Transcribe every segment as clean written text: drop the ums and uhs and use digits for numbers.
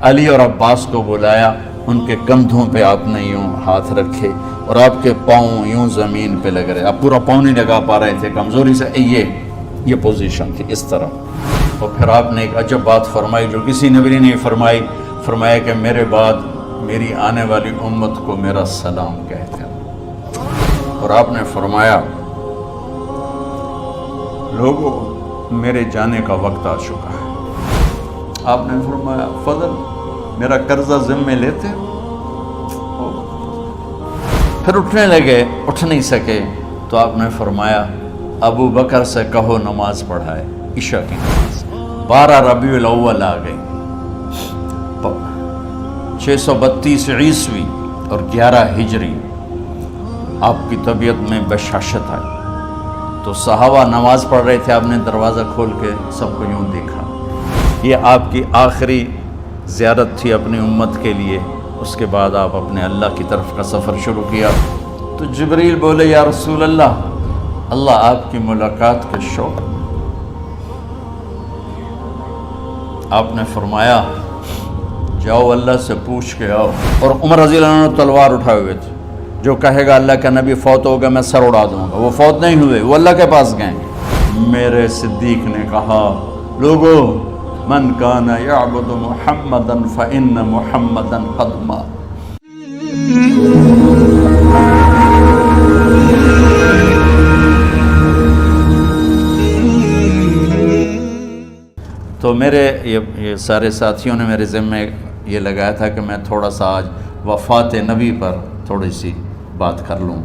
علی اور عباس کو بلایا، ان کے کندھوں پہ آپ نے یوں ہاتھ رکھے اور آپ کے پاؤں یوں زمین پہ لگ رہے، آپ پورا پاؤں نہیں لگا پا رہے تھے کمزوری سے، یہ پوزیشن تھی اس طرح۔ اور پھر آپ نے ایک عجب بات فرمائی جو کسی نبی نے نہیں فرمائی، فرمایا کہ میرے بعد میری آنے والی امت کو میرا سلام کہتے ہیں۔ اور آپ نے فرمایا لوگوں میرے جانے کا وقت آ چکا ہے۔ آپ نے فرمایا فضل میرا قرضہ ذمے لیتے ہو؟ پھر اٹھنے لگے، اٹھ نہیں سکے تو آپ نے فرمایا ابو بکر سے کہو نماز پڑھائے، عشاء کی نماز۔ 12 ربیع الاول آ گئی، 632 عیسوی اور 11 ہجری، آپ کی طبیعت میں بشاشت آئی تو صحابہ نماز پڑھ رہے تھے، آپ نے دروازہ کھول کے سب کو یوں دیکھا۔ یہ آپ کی آخری زیارت تھی اپنی امت کے لیے، اس کے بعد آپ اپنے اللہ کی طرف کا سفر شروع کیا۔ تو جبریل بولے یا رسول اللہ، اللہ آپ کی ملاقات کے شوق۔ آپ نے فرمایا جاؤ اللہ سے پوچھ کے آؤ۔ اور عمر رضی اللہ عنہ تلوار اٹھائے ہوئے تھے، جو کہے گا اللہ کا نبی فوت ہو گیا میں سر اڑا دوں گا، وہ فوت نہیں ہوئے، وہ اللہ کے پاس گئے۔ میرے صدیق نے کہا لوگو من کان یعبد محمدا فإن محمدا قد مات۔ تو میرے یہ سارے ساتھیوں نے میرے ذمے یہ لگایا تھا کہ میں تھوڑا سا آج وفات نبی پر تھوڑی سی بات کر لوں،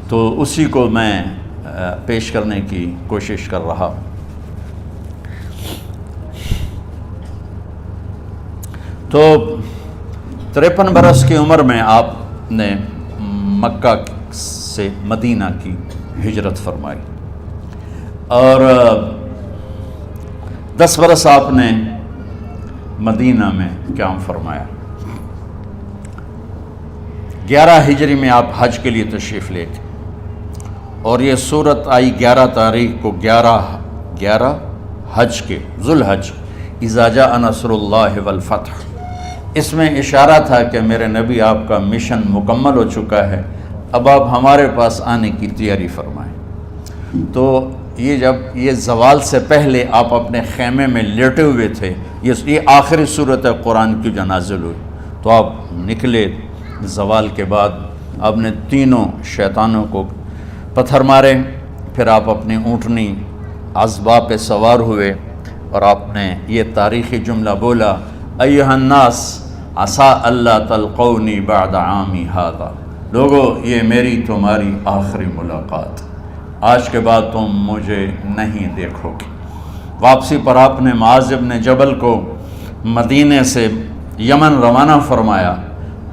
تو اسی کو میں پیش کرنے کی کوشش کر رہا۔ تو 53 برس کی عمر میں آپ نے مکہ سے مدینہ کی ہجرت فرمائی، اور 10 برس آپ نے مدینہ میں قیام فرمایا۔ 11 ہجری میں آپ حج کے لیے تشریف لے گئے، اور یہ صورت آئی 11 تاریخ کو، 11 حج کے ذوالحج، اذا جاء نصر اللہ والفتح۔ اس میں اشارہ تھا کہ میرے نبی آپ کا مشن مکمل ہو چکا ہے، اب آپ ہمارے پاس آنے کی تیاری فرمائیں۔ تو یہ جب یہ زوال سے پہلے آپ اپنے خیمے میں لیٹے ہوئے تھے، یہ آخری صورت قرآن کی جو نازل ہوئی، تو آپ نکلے زوال کے بعد، آپ نے تینوں شیطانوں کو پتھر مارے، پھر آپ اپنی اونٹنی عذبہ پہ سوار ہوئے اور آپ نے یہ تاریخی جملہ بولا ایھا الناس عسیٰ اللہ تلقونی بعد عامی ھذا، لوگو یہ میری تمہاری آخری ملاقات، آج کے بعد تم مجھے نہیں دیکھو گے۔ واپسی پر آپ نے معاذ بن جبل کو مدینے سے یمن روانہ فرمایا،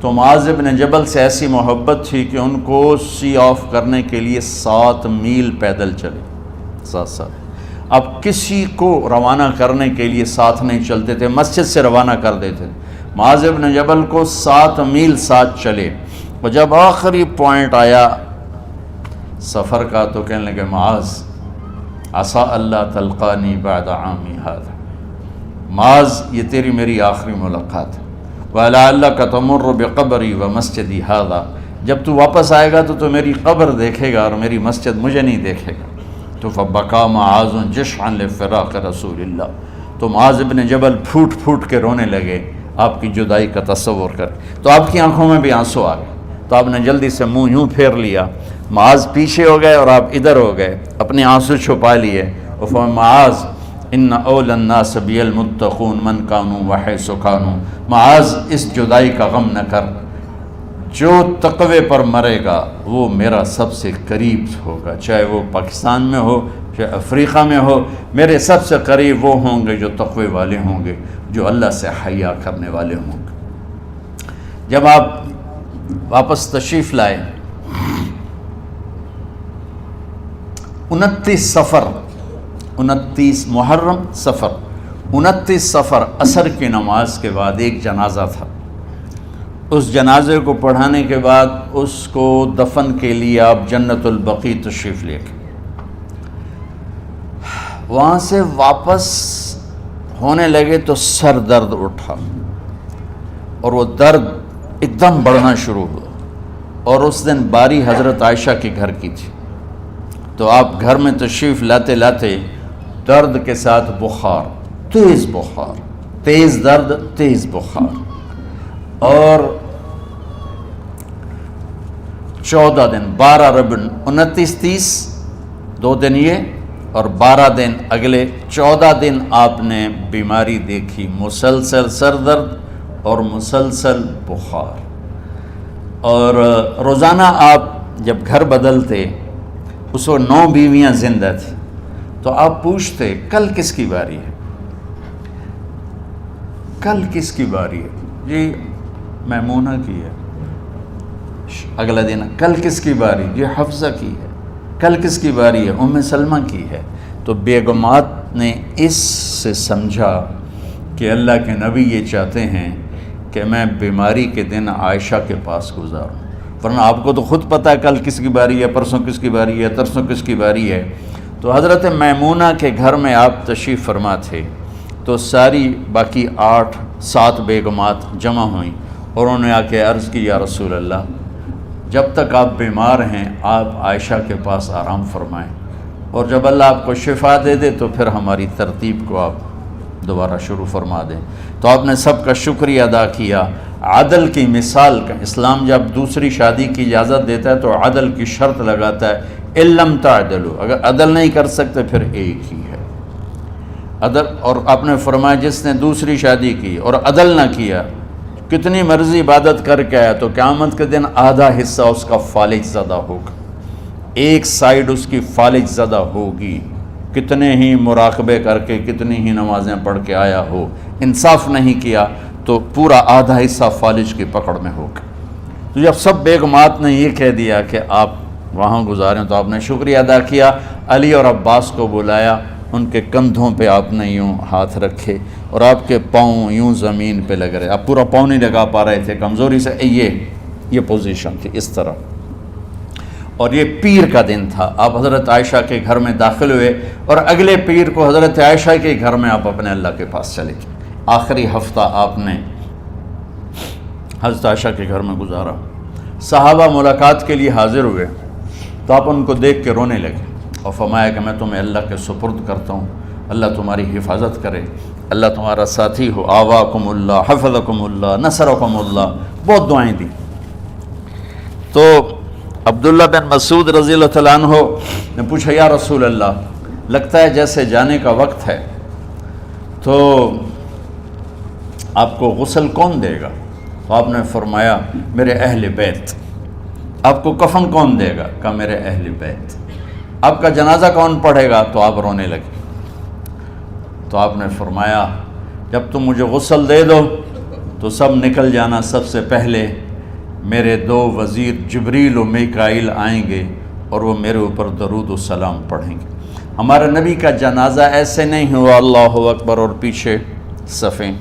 تو معاذ بن جبل سے ایسی محبت تھی کہ ان کو سی آف کرنے کے لیے 7 میل پیدل چلے، 7۔ اب کسی کو روانہ کرنے کے لیے ساتھ نہیں چلتے تھے، مسجد سے روانہ کر دیتے تھے، معاذ بن جبل کو 7 میل ساتھ چلے، اور جب آخری پوائنٹ آیا سفر کا تو کہنے لگے معاذ عسیٰ اللہ تلقانی بعد عامی ھذا، معاذ یہ تیری میری آخری ملاقات ہے، وَلَعَلَّكَ تَمُرُّ بِقَبْرِي وَمَسْجِدِي ھذا، جب تو واپس آئے گا تو میری قبر دیکھے گا اور میری مسجد مجھے نہیں دیکھے گا۔ تو فبکا معاذ جشعا لفراق رسول اللہ، تو معاذ بن جبل پھوٹ پھوٹ کے رونے لگے آپ کی جدائی کا تصور کر، تو آپ کی آنکھوں میں بھی آنسو آ گئے، تو آپ نے جلدی سے منہ یوں پھیر لیا، معاذ پیچھے ہو گئے اور آپ ادھر ہو گئے، اپنے آنسو چھپا لیے، اور فرمایا معاذ ان اولی الناس بی المتقون من کانوا وحیث کانوا، معاذ اس جدائی کا غم نہ کر، جو تقوی پر مرے گا وہ میرا سب سے قریب ہوگا، چاہے وہ پاکستان میں ہو چاہے افریقہ میں ہو، میرے سب سے قریب وہ ہوں گے جو تقوی والے ہوں گے، جو اللہ سے حیا کرنے والے ہوں گے۔ جب آپ واپس تشریف لائے، 29 صفر، 29 محرم صفر، 29 صفر عصر کی نماز کے بعد ایک جنازہ تھا، اس جنازے کو پڑھانے کے بعد اس کو دفن کے لیے آپ جنت البقیع تشریف لے گئے۔ وہاں سے واپس ہونے لگے تو سر درد اٹھا، اور وہ درد ایک دم بڑھنا شروع ہوا، اور اس دن باری حضرت عائشہ کے گھر کی تھی، تو آپ گھر میں تشریف لاتے لاتے درد کے ساتھ بخار، تیز درد، تیز بخار، اور 14 دن 12 ربیع 29 30 2 دن یہ اور 12 دن اگلے 14 دن آپ نے بیماری دیکھی، مسلسل سر درد اور مسلسل بخار۔ اور روزانہ آپ جب گھر بدلتے، اس وقت 9 بیویاں زندہ تھیں، تو آپ پوچھتے کل کس کی باری ہے، کل کس کی باری ہے؟ جی میمونہ کی ہے۔ اگلا دن کل کس کی باری؟ جی حفصہ کی ہے۔ کل کس کی باری ہے؟ ام سلمہ کی ہے۔ تو بیگمات نے اس سے سمجھا کہ اللہ کے نبی یہ چاہتے ہیں کہ میں بیماری کے دن عائشہ کے پاس گزاروں، ورنہ آپ کو تو خود پتہ ہے کل کس کی باری ہے، پرسوں کس کی باری ہے، ترسوں کس کی باری ہے۔ تو حضرت میمونہ کے گھر میں آپ تشریف فرما تھے، تو ساری باقی 7 بیگمات جمع ہوئیں اور انہوں نے آ کے عرض کی، یا رسول اللہ، جب تک آپ بیمار ہیں آپ عائشہ کے پاس آرام فرمائیں، اور جب اللہ آپ کو شفا دے دے تو پھر ہماری ترتیب کو آپ دوبارہ شروع فرما دیں۔ تو آپ نے سب کا شکریہ ادا کیا۔ عدل کی مثال کا اسلام جب دوسری شادی کی اجازت دیتا ہے تو عدل کی شرط لگاتا ہے، اِلَّمْ تَعْدِلُوا، اگر عدل نہیں کر سکتے پھر ایک ہی ہے عدل۔ اور آپ نے فرمایا جس نے دوسری شادی کی اور عدل نہ کیا، کتنی مرضی عبادت کر کے آیا، تو قیامت کے دن آدھا حصہ اس کا فالج زدہ ہوگا، ایک سائیڈ اس کی فالج زدہ ہوگی، کتنے ہی مراقبے کر کے کتنی ہی نمازیں پڑھ کے آیا ہو، انصاف نہیں کیا تو پورا آدھا حصہ فالج کی پکڑ میں ہوگا۔ تو جب سب بیگمات نے یہ کہہ دیا کہ آپ وہاں گزاریں، تو آپ نے شکریہ ادا کیا، علی اور عباس کو بلایا، ان کے کندھوں پہ آپ نے یوں ہاتھ رکھے اور آپ کے پاؤں یوں زمین پہ لگ رہے، آپ پورا پاؤں نہیں لگا پا رہے تھے کمزوری سے، یہ پوزیشن تھی اس طرح۔ اور یہ پیر کا دن تھا، آپ حضرت عائشہ کے گھر میں داخل ہوئے اور اگلے پیر کو حضرت عائشہ کے گھر میں آپ اپنے اللہ کے پاس چلے گئے۔ آخری ہفتہ آپ نے حضرت عائشہ کے گھر میں گزارا۔ صحابہ ملاقات کے لیے حاضر ہوئے تو آپ ان کو دیکھ کے رونے لگے اور فرمایا کہ میں تمہیں اللہ کے سپرد کرتا ہوں، اللہ تمہاری حفاظت کرے، اللہ تمہارا ساتھی ہو، آواکم اللہ، حفظکم اللہ، نصرکم اللہ، بہت دعائیں دی۔ تو عبداللہ بن مسعود رضی اللہ تعالیٰ عنہ نے پوچھا، یا رسول اللہ، لگتا ہے جیسے جانے کا وقت ہے، تو آپ کو غسل کون دے گا؟ تو آپ نے فرمایا میرے اہل بیت۔ آپ کو کفن کون دے گا؟ کہا میرے اہل بیت۔ آپ کا جنازہ کون پڑھے گا؟ تو آپ رونے لگے۔ تو آپ نے فرمایا جب تم مجھے غسل دے دو تو سب نکل جانا، سب سے پہلے میرے 2 وزیر جبریل و میکائیل آئیں گے اور وہ میرے اوپر درود و سلام پڑھیں گے۔ ہمارے نبی کا جنازہ ایسے نہیں ہوا اللہ اکبر اور پیچھے صفیں،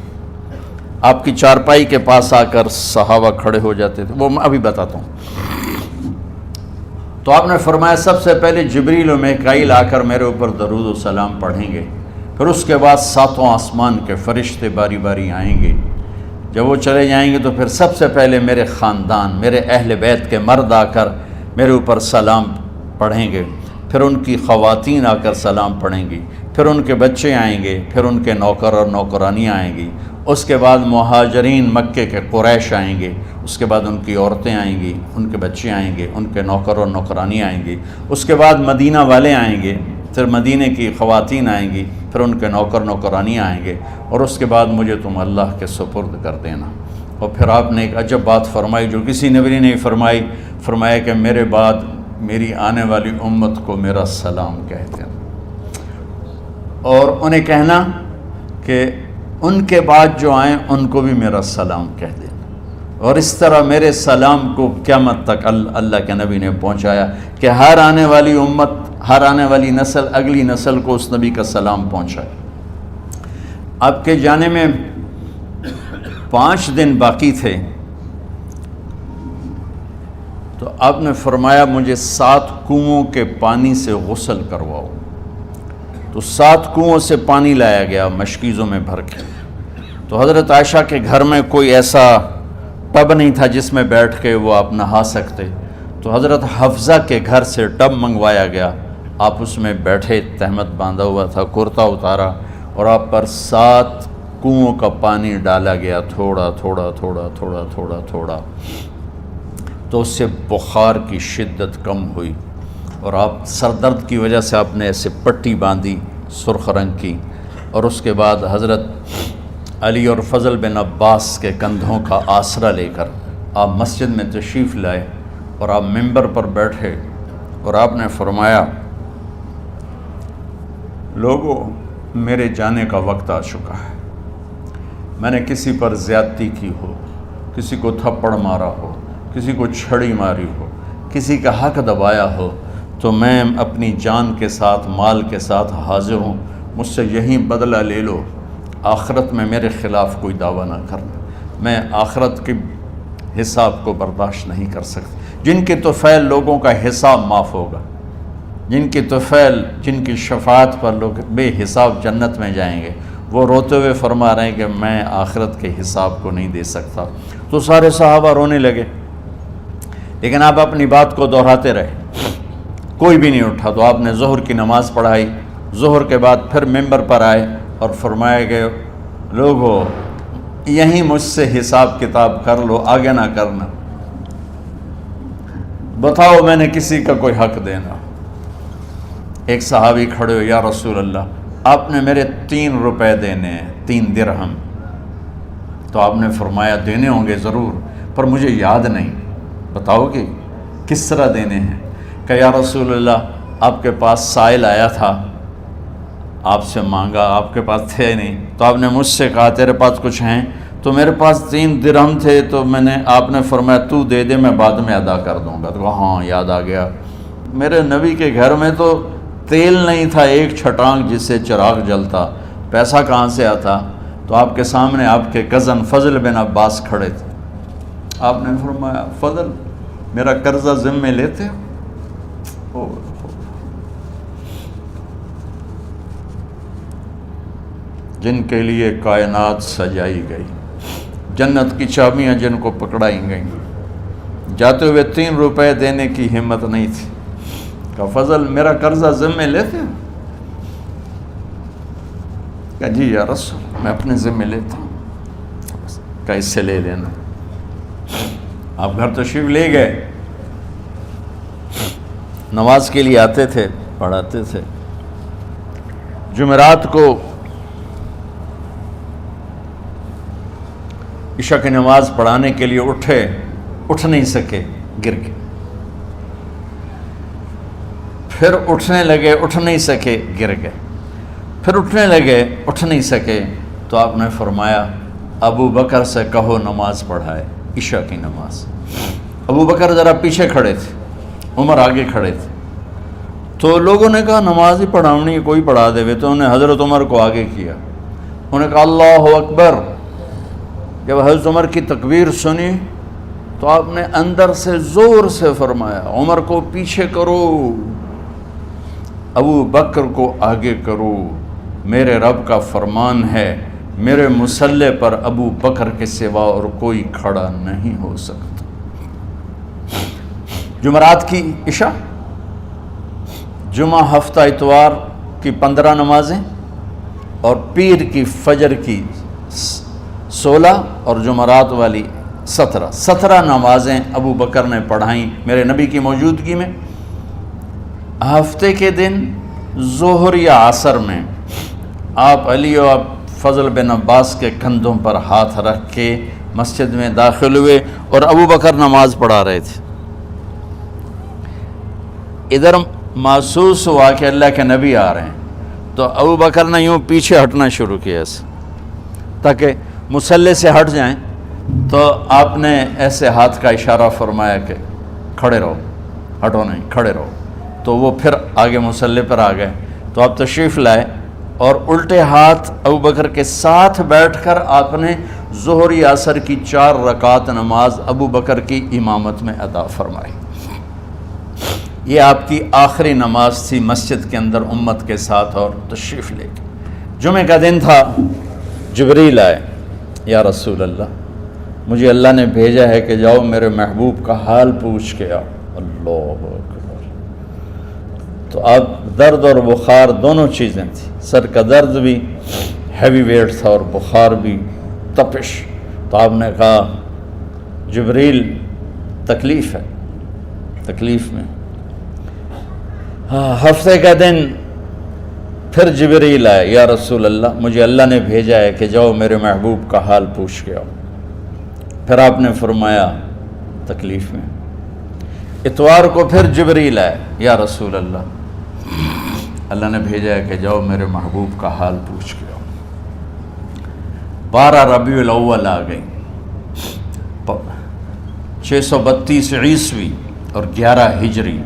آپ کی چارپائی کے پاس آ کر صحابہ کھڑے ہو جاتے تھے، وہ میں ابھی بتاتا ہوں۔ تو آپ نے فرمایا سب سے پہلے جبریل و میکائیل آ کر میرے اوپر درود و سلام پڑھیں گے، پھر اس کے بعد 7 آسمان کے فرشتے باری باری آئیں گے۔ جب وہ چلے جائیں گے تو پھر سب سے پہلے میرے خاندان، میرے اہل بیت کے مرد آ کر میرے اوپر سلام پڑھیں گے، پھر ان کی خواتین آ کر سلام پڑھیں گی، پھر ان کے بچے آئیں گے، پھر ان کے نوکر اور نوکرانیاں آئیں گی، اس کے بعد مہاجرین مکے کے قریش آئیں گے، اس کے بعد ان کی عورتیں آئیں گی، ان کے بچے آئیں گے، ان کے نوکر اور نوکرانی آئیں گی، اس کے بعد مدینہ والے آئیں گے، پھر مدینے کی خواتین آئیں گی، پھر ان کے نوکر نوکرانی آئیں گے، اور اس کے بعد مجھے تم اللہ کے سپرد کر دینا۔ اور پھر آپ نے ایک عجب بات فرمائی جو کسی نبی نے نہیں فرمائی، فرمایا کہ میرے بعد میری آنے والی امت کو میرا سلام کہہ دینا، اور انہیں کہنا کہ ان کے بعد جو آئیں ان کو بھی میرا سلام کہہ دینا۔ اور اس طرح میرے سلام کو قیامت تک اللہ کے نبی نے پہنچایا کہ ہر آنے والی امت، ہر آنے والی نسل، اگلی نسل کو اس نبی کا سلام پہنچائے۔ آپ کے جانے میں 5 دن باقی تھے، تو آپ نے فرمایا مجھے 7 کنوؤں کے پانی سے غسل کرواؤ۔ تو 7 کنوؤں سے پانی لایا گیا مشکیزوں میں بھر کے، تو حضرت عائشہ کے گھر میں کوئی ایسا ٹب نہیں تھا جس میں بیٹھ کے وہ آپ نہا سکتے، تو حضرت حفصہ کے گھر سے ٹب منگوایا گیا، آپ اس میں بیٹھے، تہمت باندھا ہوا تھا، کرتا اتارا، اور آپ پر 7 کنوؤں کا پانی ڈالا گیا، تھوڑا تھوڑا تھوڑا تھوڑا تھوڑا تھوڑا، تو اس سے بخار کی شدت کم ہوئی، اور آپ سر درد کی وجہ سے آپ نے ایسے پٹی باندھی سرخ رنگ کی، اور اس کے بعد حضرت علی اور فضل بن عباس کے کندھوں کا آسرا لے کر آپ مسجد میں تشریف لائے، اور آپ منبر پر بیٹھے، اور آپ نے فرمایا، لوگوں، میرے جانے کا وقت آ چکا ہے، میں نے کسی پر زیادتی کی ہو، کسی کو تھپڑ مارا ہو، کسی کو چھڑی ماری ہو، کسی کا حق دبایا ہو، تو میں اپنی جان کے ساتھ، مال کے ساتھ حاضر ہوں، مجھ سے یہیں بدلہ لے لو، آخرت میں میرے خلاف کوئی دعویٰ نہ کرنا، میں آخرت کے حساب کو برداشت نہیں کر سکتا۔ جن کے طفیل لوگوں کا حساب معاف ہوگا، جن کے طفیل، جن کی شفاعت پر لوگ بے حساب جنت میں جائیں گے، وہ روتے ہوئے فرما رہے ہیں کہ میں آخرت کے حساب کو نہیں دے سکتا۔ تو سارے صحابہ رونے لگے، لیکن آپ اپنی بات کو دہراتے رہے، کوئی بھی نہیں اٹھا۔ تو آپ نے ظہر کی نماز پڑھائی، ظہر کے بعد پھر ممبر پر آئے اور فرمایا کہ لوگو، یہیں مجھ سے حساب کتاب کر لو، آگے نہ کرنا، بتاؤ میں نے کسی کا کوئی حق دینا۔ ایک صحابی کھڑے ہو، یا رسول اللہ، آپ نے میرے 3 روپے دینے ہیں، 3 درہم۔ تو آپ نے فرمایا دینے ہوں گے ضرور، پر مجھے یاد نہیں، بتاؤ کہ کس طرح دینے ہیں؟ کہ یا رسول اللہ، آپ کے پاس سائل آیا تھا، آپ سے مانگا، آپ کے پاس تھے نہیں، تو آپ نے مجھ سے کہا تیرے پاس کچھ ہیں؟ تو میرے پاس 3 درہم تھے، تو آپ نے فرمایا تو دے دے، میں بعد میں ادا کر دوں گا۔ تو ہاں یاد آ گیا، میرے نبی کے گھر میں تو تیل نہیں تھا، ایک چھٹانگ جس سے چراغ جلتا، پیسہ کہاں سے آتا؟ تو آپ کے سامنے آپ کے کزن فضل بن عباس کھڑے تھے، آپ نے فرمایا فضل، میرا قرضہ ذمے لیتے ہو؟ جن کے لیے کائنات سجائی گئی، جنت کی چابیاں جن کو پکڑائی گئیں، جاتے ہوئے 3 روپے دینے کی ہمت نہیں تھی۔ کہا فضل، میرا قرضہ ذمے لیتے ہو؟ کہا جی یا رسول، میں اپنے ذمے لیتا ہوں۔ کہا اس سے لے لینا۔ آپ گھر تشریف لے گئے، نماز کے لیے آتے تھے، پڑھاتے تھے۔ جمعرات کو عشاء کی نماز پڑھانے کے لیے اٹھ نہیں سکے، گر گئے، پھر اٹھنے لگے، اٹھ نہیں سکے، گر گئے، پھر اٹھنے لگے، اٹھ نہیں سکے، تو آپ نے فرمایا ابو بکر سے کہو نماز پڑھائے، عشاء کی نماز۔ ابو بکر ذرا پیچھے کھڑے تھے، عمر آگے کھڑے تھے، تو لوگوں نے کہا نماز ہی پڑھاونی ہے، کوئی پڑھا دے، تو انہوں نے حضرت عمر کو آگے کیا، انہوں نے کہا اللہ اکبر۔ جب حضرت عمر کی تکبیر سنی تو آپ نے اندر سے زور سے فرمایا عمر کو پیچھے کرو، ابو بکر کو آگے کرو، میرے رب کا فرمان ہے، میرے مصلی پر ابو بکر کے سوا اور کوئی کھڑا نہیں ہو سکتا۔ جمعرات کی عشاء، جمعہ ہفتہ اتوار کی 15 نمازیں، اور پیر کی فجر کی 16 اور جمعرات والی 17 نمازیں ابو بکر نے پڑھائیں میرے نبی کی موجودگی میں۔ ہفتے کے دن ظہر یا عصر میں آپ علی اور فضل بن عباس کے کندھوں پر ہاتھ رکھ کے مسجد میں داخل ہوئے اور ابو بکر نماز پڑھا رہے تھے۔ ادھر محسوس ہوا کہ اللہ کے نبی آ رہے ہیں، تو ابو بکر نے یوں پیچھے ہٹنا شروع کیا ایسے تاکہ مصلی سے ہٹ جائیں، تو آپ نے ایسے ہاتھ کا اشارہ فرمایا کہ کھڑے رہو، ہٹو نہیں، کھڑے رہو۔ تو وہ پھر آگے مصلی پر آ گئے، تو آپ تشریف لائے اور الٹے ہاتھ ابو بکر کے ساتھ بیٹھ کر آپ نے ظہر یا عصر کی 4 رکعت نماز ابو بکر کی امامت میں ادا فرمائی۔ یہ آپ کی آخری نماز تھی مسجد کے اندر امت کے ساتھ، اور تشریف لے کے جمعے کا دن تھا، جبریل آئے یا رسول اللہ مجھے اللہ نے بھیجا ہے کہ جاؤ میرے محبوب کا حال پوچھ کے آؤ۔ اللہ اکبر۔ تو اب درد اور بخار دونوں چیزیں تھیں، سر کا درد بھی ہیوی ویٹ تھا اور بخار بھی تپش۔ تو آپ نے کہا جبریل تکلیف ہے، تکلیف میں۔ ہفتے کا دن پھر جبریل آئے، یا رسول اللہ مجھے اللہ نے بھیجا ہے کہ جاؤ میرے محبوب کا حال پوچھ کے آؤ۔ پھر آپ نے فرمایا تکلیف میں۔ اتوار کو پھر جبریل آئے، یا رسول اللہ نے بھیجا ہے کہ جاؤ میرے محبوب کا حال پوچھ کے آؤ۔ 12 ربیع الاول آ گئی، 632 عیسوی اور 11 ہجری،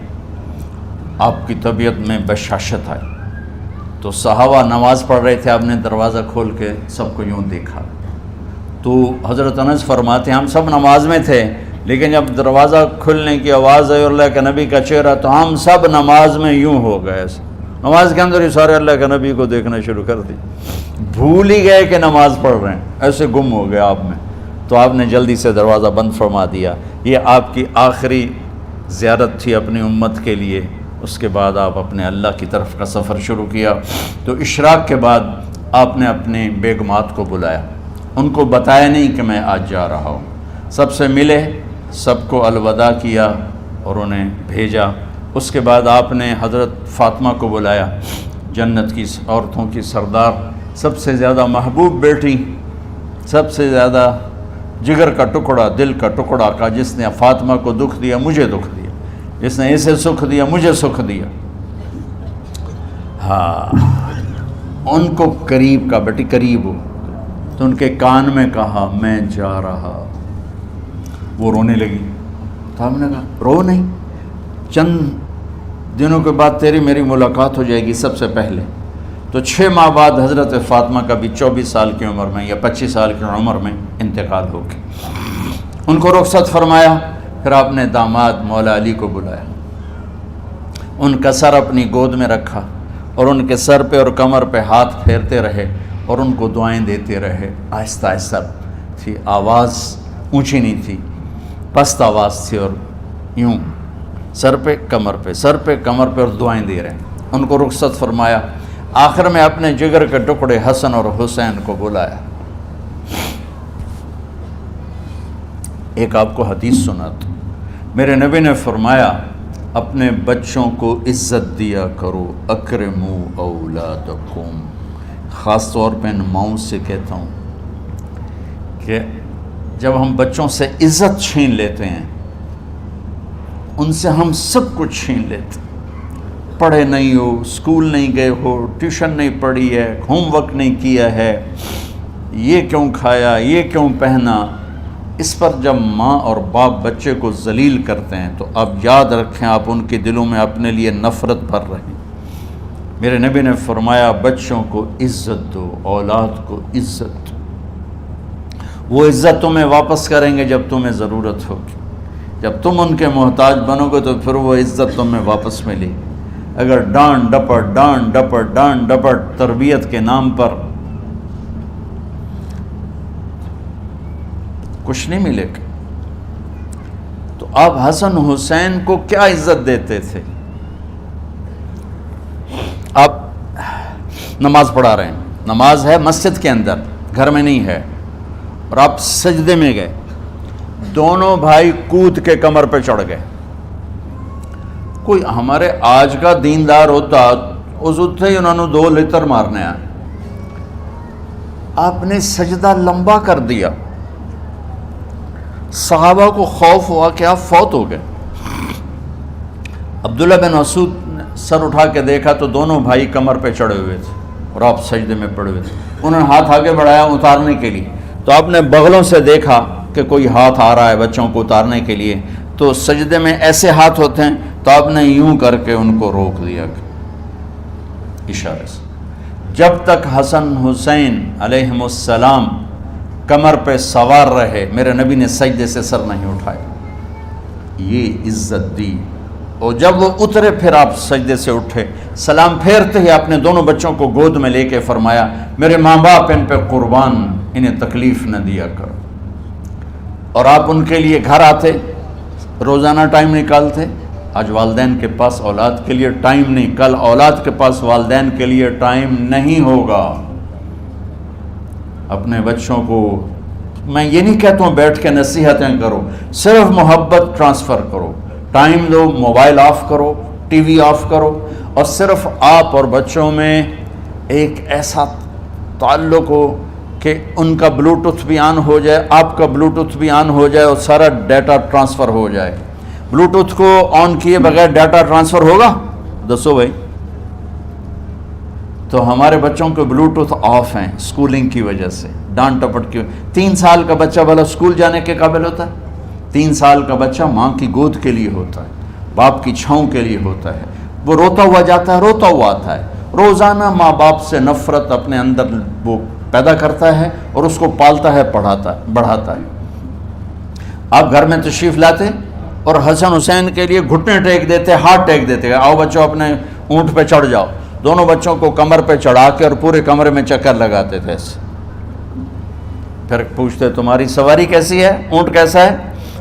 آپ کی طبیعت میں بشاشت آئی۔ تو صحابہ نماز پڑھ رہے تھے، آپ نے دروازہ کھول کے سب کو یوں دیکھا۔ تو حضرت انس فرماتے ہیں ہم سب نماز میں تھے، لیکن جب دروازہ کھلنے کی آواز آئی اور اللہ کے نبی کا چہرہ، تو ہم سب نماز میں یوں ہو گئے، نماز کے اندر ہی سارے اللہ کے نبی کو دیکھنا شروع کر دی، بھول ہی گئے کہ نماز پڑھ رہے ہیں، ایسے گم ہو گئے آپ میں۔ تو آپ نے جلدی سے دروازہ بند فرما دیا۔ یہ آپ کی آخری زیارت تھی اپنی امت کے لیے۔ اس کے بعد آپ اپنے اللہ کی طرف کا سفر شروع کیا۔ تو اشراق کے بعد آپ نے اپنے بیگمات کو بلایا، ان کو بتایا نہیں کہ میں آج جا رہا ہوں، سب سے ملے، سب کو الوداع کیا اور انہیں بھیجا۔ اس کے بعد آپ نے حضرت فاطمہ کو بلایا، جنت کی عورتوں کی سردار، سب سے زیادہ محبوب بیٹی، سب سے زیادہ جگر کا ٹکڑا، دل کا ٹکڑا کا، جس نے فاطمہ کو دکھ دیا مجھے دکھ دیا، جس نے اسے سکھ دیا مجھے سکھ دیا۔ ہاں، ان کو قریب کا، بیٹی قریب ہو، تو ان کے کان میں کہا میں جا رہا۔ وہ رونے لگی، تو ہم نے کہا رو نہیں، چند دنوں کے بعد تیری میری ملاقات ہو جائے گی سب سے پہلے۔ تو 6 ماہ بعد حضرت فاطمہ کا بھی 24 سال کی عمر میں یا 25 سال کی عمر میں انتقال ہو گیا۔ ان کو رخصت فرمایا۔ پھر آپ نے داماد مولا علی کو بلایا، ان کا سر اپنی گود میں رکھا اور ان کے سر پہ اور کمر پہ ہاتھ پھیرتے رہے اور ان کو دعائیں دیتے رہے۔ آہستہ آہستہ تھی، آواز اونچی نہیں تھی، پست آواز تھی، اور یوں سر پہ کمر پہ، سر پہ کمر پہ، اور دعائیں دے رہے ہیں۔ ان کو رخصت فرمایا۔ آخر میں اپنے جگر کے ٹکڑے حسن اور حسین کو بلایا۔ ایک آپ کو حدیث سناتا، میرے نبی نے فرمایا اپنے بچوں کو عزت دیا کرو، اکرموا اولادکم۔ خاص طور پہ ان ماؤں سے کہتا ہوں کہ جب ہم بچوں سے عزت چھین لیتے ہیں، ان سے ہم سب کچھ چھین لیتے ہیں۔ پڑھے نہیں ہو، اسکول نہیں گئے ہو، ٹیوشن نہیں پڑھی ہے، ہوم ورک نہیں کیا ہے، یہ کیوں کھایا، یہ کیوں پہنا، اس پر جب ماں اور باپ بچے کو ذلیل کرتے ہیں تو اب یاد رکھیں آپ ان کے دلوں میں اپنے لیے نفرت بھر رہے ہیں۔ میرے نبی نے فرمایا بچوں کو عزت دو، اولاد کو عزت دو۔ وہ عزت تمہیں واپس کریں گے جب تمہیں ضرورت ہوگی، جب تم ان کے محتاج بنو گے تو پھر وہ عزت تمہیں واپس ملے گی۔ اگر ڈانٹ ڈپٹ تربیت کے نام پر کچھ نہیں ملے گا۔ تو آپ حسن حسین کو کیا عزت دیتے تھے؟ آپ نماز پڑھا رہے ہیں، نماز ہے مسجد کے اندر، گھر میں نہیں ہے، اور آپ سجدے میں گئے، دونوں بھائی کود کے کمر پہ چڑھ گئے۔ کوئی ہمارے آج کا دیندار ہوتا اس اٹھتے ہی انہوں نے 2 لتر مارنے آئے، آپ نے سجدہ لمبا کر دیا۔ صحابہ کو خوف ہوا کہ آپ فوت ہو گئے۔ عبداللہ بن مسعود نے سر اٹھا کے دیکھا تو دونوں بھائی کمر پہ چڑھے ہوئے تھے اور آپ سجدے میں پڑے ہوئے تھے۔ انہوں نے ہاتھ آگے بڑھایا اتارنے کے لیے، تو آپ نے بغلوں سے دیکھا کہ کوئی ہاتھ آ رہا ہے بچوں کو اتارنے کے لیے، تو سجدے میں ایسے ہاتھ ہوتے ہیں، تو آپ نے یوں کر کے ان کو روک دیا اشارے سے۔ جب تک حسن حسین علیہم السلام کمر پہ سوار رہے، میرے نبی نے سجدے سے سر نہیں اٹھایا۔ یہ عزت دی اور جب وہ اترے پھر آپ سجدے سے اٹھے، سلام پھیرتے ہی آپ نے دونوں بچوں کو گود میں لے کے فرمایا میرے ماں باپ ان پہ قربان، انہیں تکلیف نہ دیا کرو۔ اور آپ ان کے لیے گھر آتے، روزانہ ٹائم نکالتے۔ آج والدین کے پاس اولاد کے لیے ٹائم نہیں، کل اولاد کے پاس والدین کے لیے ٹائم نہیں ہوگا۔ اپنے بچوں کو میں یہ نہیں کہتا ہوں بیٹھ کے نصیحتیں کرو، صرف محبت ٹرانسفر کرو، ٹائم دو، موبائل آف کرو، ٹی وی آف کرو، اور صرف آپ اور بچوں میں ایک ایسا تعلق ہو کہ ان کا بلوٹوتھ بھی آن ہو جائے، آپ کا بلوٹوتھ بھی آن ہو جائے اور سارا ڈیٹا ٹرانسفر ہو جائے۔ بلوٹوتھ کو آن کیے بغیر ڈیٹا ٹرانسفر ہوگا؟ دسو بھائی۔ تو ہمارے بچوں کے بلوٹوتھ آف ہیں سکولنگ کی وجہ سے، ڈانٹ ٹپٹ کی۔ 3 سال کا بچہ بھلا سکول جانے کے قابل ہوتا ہے؟ 3 سال کا بچہ ماں کی گود کے لیے ہوتا ہے، باپ کی چھاؤں کے لیے ہوتا ہے، وہ روتا ہوا جاتا ہے، روتا ہوا آتا ہے، روزانہ ماں باپ سے نفرت اپنے اندر وہ پیدا کرتا ہے اور اس کو پالتا ہے، بڑھاتا ہے۔ آپ گھر میں تشریف لاتے اور حسن حسین کے لیے گھٹنے ٹیک دیتے، ہاتھ ٹیک دیتے، آؤ بچوں اپنے اونٹ پہ چڑھ جاؤ، دونوں بچوں کو کمر پہ چڑھا کے اور پورے کمرے میں چکر لگاتے تھے ایسے۔ پھر پوچھتے تمہاری سواری کیسی ہے، اونٹ کیسا ہے؟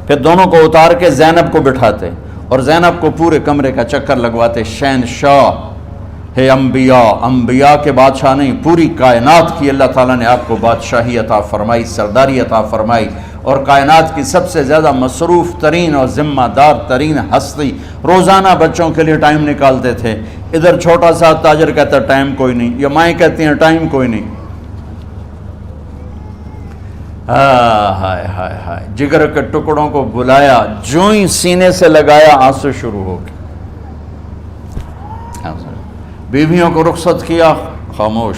پھر دونوں کو اتار کے زینب کو بٹھاتے اور زینب کو پورے کمرے کا چکر لگواتے۔ شہنشاہ ہے انبیاء، انبیاء کے بادشاہ نہیں، پوری کائنات کی اللہ تعالیٰ نے آپ کو بادشاہی عطا فرمائی، سرداری عطا فرمائی، اور کائنات کی سب سے زیادہ مصروف ترین اور ذمہ دار ترین ہستی روزانہ بچوں کے لیے ٹائم نکالتے تھے۔ ادھر چھوٹا سا تاجر کہتا ہے ٹائم کوئی نہیں، یا مائیں کہتی ہیں ٹائم کوئی نہیں۔ ہائے ہائے ہائے، جگر کے ٹکڑوں کو بلایا، جو ہی سینے سے لگایا آنسو شروع ہو گئے۔ بیویوں کو رخصت کیا، خاموش،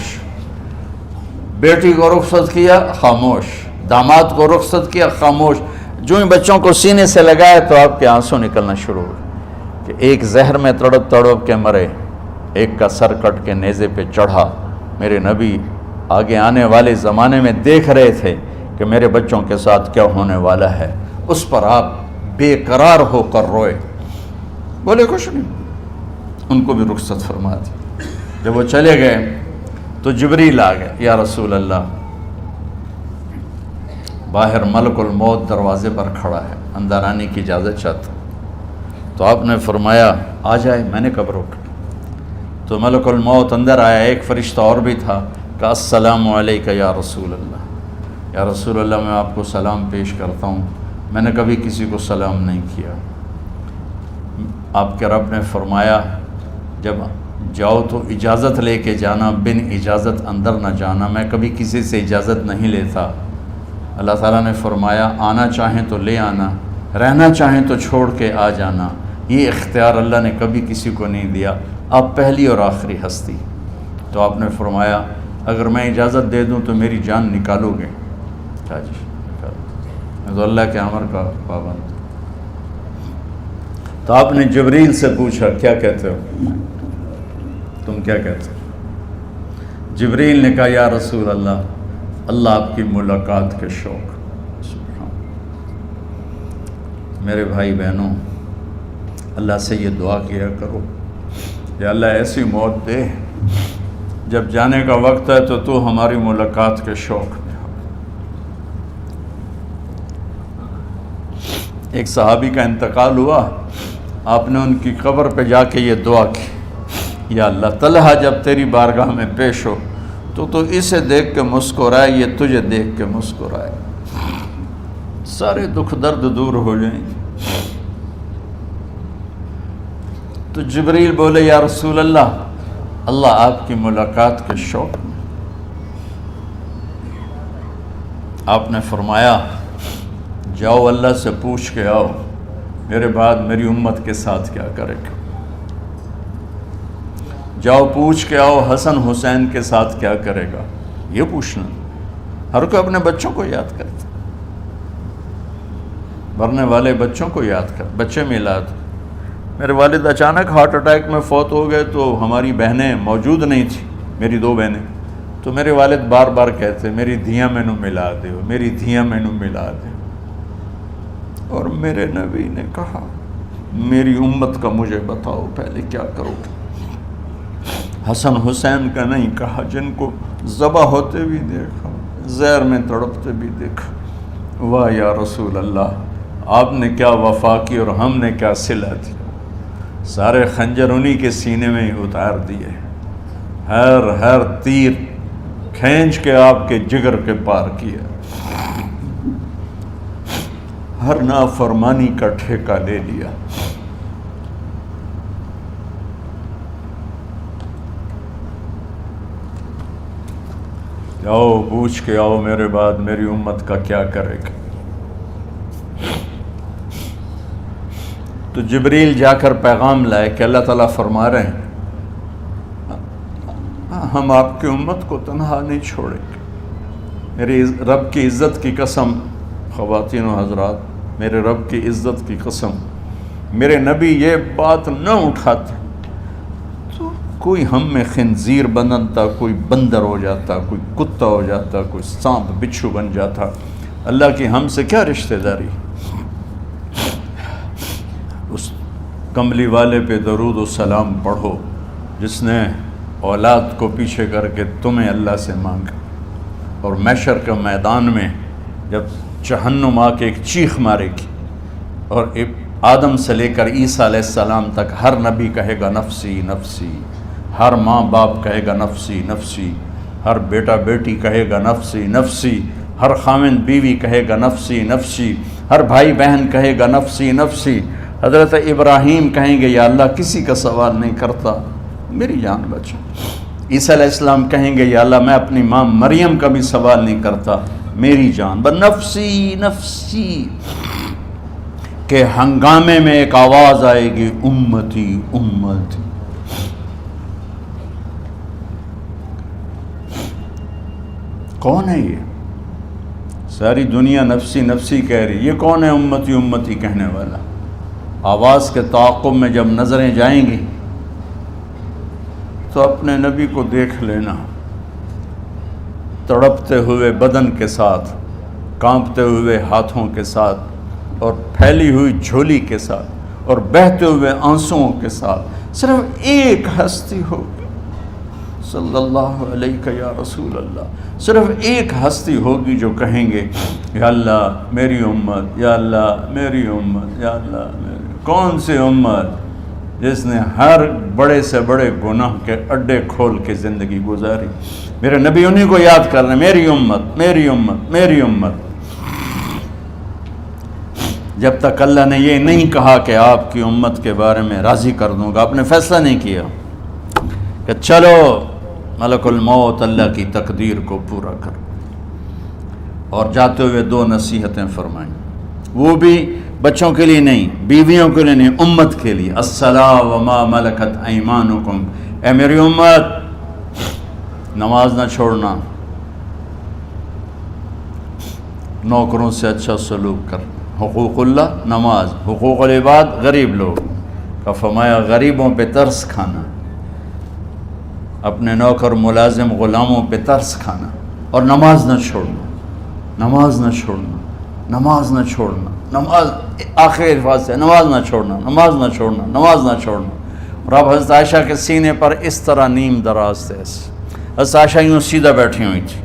بیٹی کو رخصت کیا، خاموش، داماد کو رخصت کیا، خاموش۔ جو ہی بچوں کو سینے سے لگایا تو آپ کے آنسو نکلنا شروع ہو گئے کہ ایک زہر میں تڑپ تڑپ کے مرے، ایک کا سر کٹ کے نیزے پہ چڑھا۔ میرے نبی آگے آنے والے زمانے میں دیکھ رہے تھے کہ میرے بچوں کے ساتھ کیا ہونے والا ہے، اس پر آپ بے قرار ہو کر روئے، بولے کچھ نہیں، ان کو بھی رخصت فرما دی۔ جب وہ چلے گئے تو جبریل آ گئے، یا رسول اللہ، باہر ملک الموت دروازے پر کھڑا ہے، اندر آنے کی اجازت چاہتا۔ تو آپ نے فرمایا آ جائے، میں نے کب روکا؟ تو ملک الموت اندر آیا، ایک فرشتہ اور بھی تھا، کہا السلام علیکہ یا رسول اللہ، یا رسول اللہ میں آپ کو سلام پیش کرتا ہوں، میں نے کبھی کسی کو سلام نہیں کیا۔ آپ کے رب نے فرمایا جب جاؤ تو اجازت لے کے جانا، بن اجازت اندر نہ جانا، میں کبھی کسی سے اجازت نہیں لیتا۔ اللہ تعالیٰ نے فرمایا آنا چاہیں تو لے آنا، رہنا چاہیں تو چھوڑ کے آ جانا، یہ اختیار اللہ نے کبھی کسی کو نہیں دیا، آپ پہلی اور آخری ہستی۔ تو آپ نے فرمایا اگر میں اجازت دے دوں تو میری جان نکالو گے؟ کیا جی میں تو اللہ کے امر کا پابند۔ تو آپ نے جبریل سے پوچھا کیا کہتے ہو، تم کیا کہتے ہو؟ جبریل نے کہا یا رسول اللہ، اللہ آپ کی ملاقات کے شوق۔ میرے بھائی بہنوں، اللہ سے یہ دعا کیا کرو کہ اللہ ایسی موت دے جب جانے کا وقت ہے تو ہماری ملاقات کے شوق میں ہو۔ ایک صحابی کا انتقال ہوا، آپ نے ان کی قبر پہ جا کے یہ دعا کی، یا اللہ طلحہ جب تیری بارگاہ میں پیش ہو تو اسے دیکھ کے مسکرائے، یہ تجھے دیکھ کے مسکرائے، سارے دکھ درد دور ہو جائیں۔ تو جبریل بولے یا رسول اللہ، اللہ آپ کی ملاقات کے شوق میں۔ آپ نے فرمایا جاؤ اللہ سے پوچھ کے آؤ میرے بعد میری امت کے ساتھ کیا کرے گا، جاؤ پوچھ کے آؤ حسن حسین کے ساتھ کیا کرے گا۔ یہ پوچھنا، ہر کوئی اپنے بچوں کو یاد کرتا، مرنے والے بچوں کو یاد کر، بچے میلاد۔ میرے والد اچانک ہارٹ اٹیک میں فوت ہو گئے تو ہماری بہنیں موجود نہیں تھیں، میری 2 بہنیں، تو میرے والد بار بار کہتے میری دھیاں مینوں ملا دیو، میری دھیاں مینوں ملا دیو۔ اور میرے نبی نے کہا میری امت کا مجھے بتاؤ پہلے کیا کرو گے؟ حسن حسین کا نہیں کہا، جن کو ذبح ہوتے بھی دیکھا، زہر میں تڑپتے بھی دیکھا۔ واہ یا رسول اللہ، آپ نے کیا وفا کی اور ہم نے کیا صلہ دی، سارے خنجر انہی کے سینے میں ہی اتار دیے، ہر تیر کھینچ کے آپ کے جگر کے پار کیا، ہر نافرمانی کا ٹھیکہ لے لیا۔ جاؤ پوچھ کے آؤ میرے بعد میری امت کا کیا کرے گا۔ تو جبریل جا کر پیغام لائے کہ اللہ تعالیٰ فرما رہے ہیں ہم آپ کی امت کو تنہا نہیں چھوڑیں گے۔ میرے رب کی عزت کی قسم، خواتین و حضرات، میرے رب کی عزت کی قسم، میرے نبی یہ بات نہ اٹھاتے تو کوئی ہم میں خنزیر بنتا، کوئی بندر ہو جاتا، کوئی کتا ہو جاتا، کوئی سانپ بچھو بن جاتا۔ اللہ کی ہم سے کیا رشتہ داری؟ اس کملی والے پہ درود و سلام پڑھو جس نے اولاد کو پیچھے کر کے تمہیں اللہ سے مانگا، اور محشر کے میدان میں جب جہنم آ کے ایک چیخ مارے گی اور آدم سے لے کر عیسیٰ علیہ السلام تک ہر نبی کہے گا نفسی نفسی، ہر ماں باپ کہے گا نفسی نفسی، ہر بیٹا بیٹی کہے گا نفسی نفسی، ہر خاوند بیوی کہے گا نفسی نفسی، ہر بھائی بہن کہے گا نفسی نفسی۔ حضرت ابراہیم کہیں گے یا اللہ کسی کا سوال نہیں کرتا، میری جان بچا۔ عیسیٰ علیہ السلام کہیں گے یا اللہ میں اپنی ماں مریم کا بھی سوال نہیں کرتا، میری جان نفسی نفسی۔ کہ ہنگامے میں ایک آواز آئے گی امتی امتی۔ کون ہے یہ؟ ساری دنیا نفسی نفسی کہہ رہی، یہ کون ہے امتی امتی کہنے والا؟ آواز کے تعاقب میں جب نظریں جائیں گی تو اپنے نبی کو دیکھ لینا، تڑپتے ہوئے بدن کے ساتھ، کانپتے ہوئے ہاتھوں کے ساتھ، اور پھیلی ہوئی جھولی کے ساتھ، اور بہتے ہوئے آنسوؤں کے ساتھ۔ صرف ایک ہستی ہوگی، صلی اللہ علیہ یا رسول اللہ، صرف ایک ہستی ہوگی جو کہیں گے یا اللہ میری امت، یا اللہ میری امت، یا اللہ میری۔ کون سی امت؟ جس نے ہر بڑے سے بڑے گناہ کے اڈے کھول کے زندگی گزاری۔ میرے نبی انہی کو یاد کر رہے ہیں، میری امت میری امت میری امت۔ جب تک اللہ نے یہ نہیں کہا کہ آپ کی امت کے بارے میں راضی کر دوں گا، آپ نے فیصلہ نہیں کیا کہ چلو ملک الموت اللہ کی تقدیر کو پورا کر، اور جاتے ہوئے دو نصیحتیں فرمائیں، وہ بھی بچوں کے لیے نہیں، بیویوں کے لیے نہیں، امت کے لیے۔ الصلاۃ وما ملکت ایمانکم، اے میری امت نماز نہ چھوڑنا، نوکروں سے اچھا سلوک کر، حقوق اللہ نماز، حقوق العباد غریب لوگ کا فرمایا غریبوں پہ ترس کھانا، اپنے نوکر ملازم غلاموں پہ ترس کھانا، اور نماز نہ چھوڑنا، نماز نہ چھوڑنا، نماز نہ چھوڑنا، نماز آخر الفاظ سے نماز نہ چھوڑنا، نماز نہ چھوڑنا، نماز نہ چھوڑنا۔ اور اب حضرت عائشہ کے سینے پر اس طرح نیم دراز تھے، حضرت عائشہ یوں سیدھا بیٹھی ہوئی تھی۔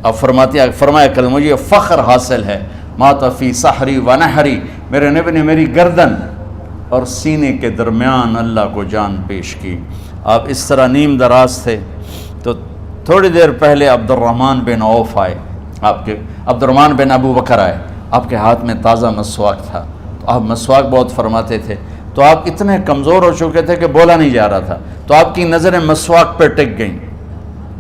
اب فرمایا کہ مجھے فخر حاصل ہے، مات فی سحری و نحری، میرے نبی نے میری گردن اور سینے کے درمیان اللہ کو جان پیش کی۔ آپ اس طرح نیم دراز تھے تو تھوڑی دیر پہلے عبد الرحمن بن عوف آئے، آپ کے عبد الرحمن بن ابو بکر آئے، آپ کے ہاتھ میں تازہ مسواک تھا، تو آپ مسواک بہت فرماتے تھے، تو آپ اتنے کمزور ہو چکے تھے کہ بولا نہیں جا رہا تھا، تو آپ کی نظریں مسواک پہ ٹک گئیں،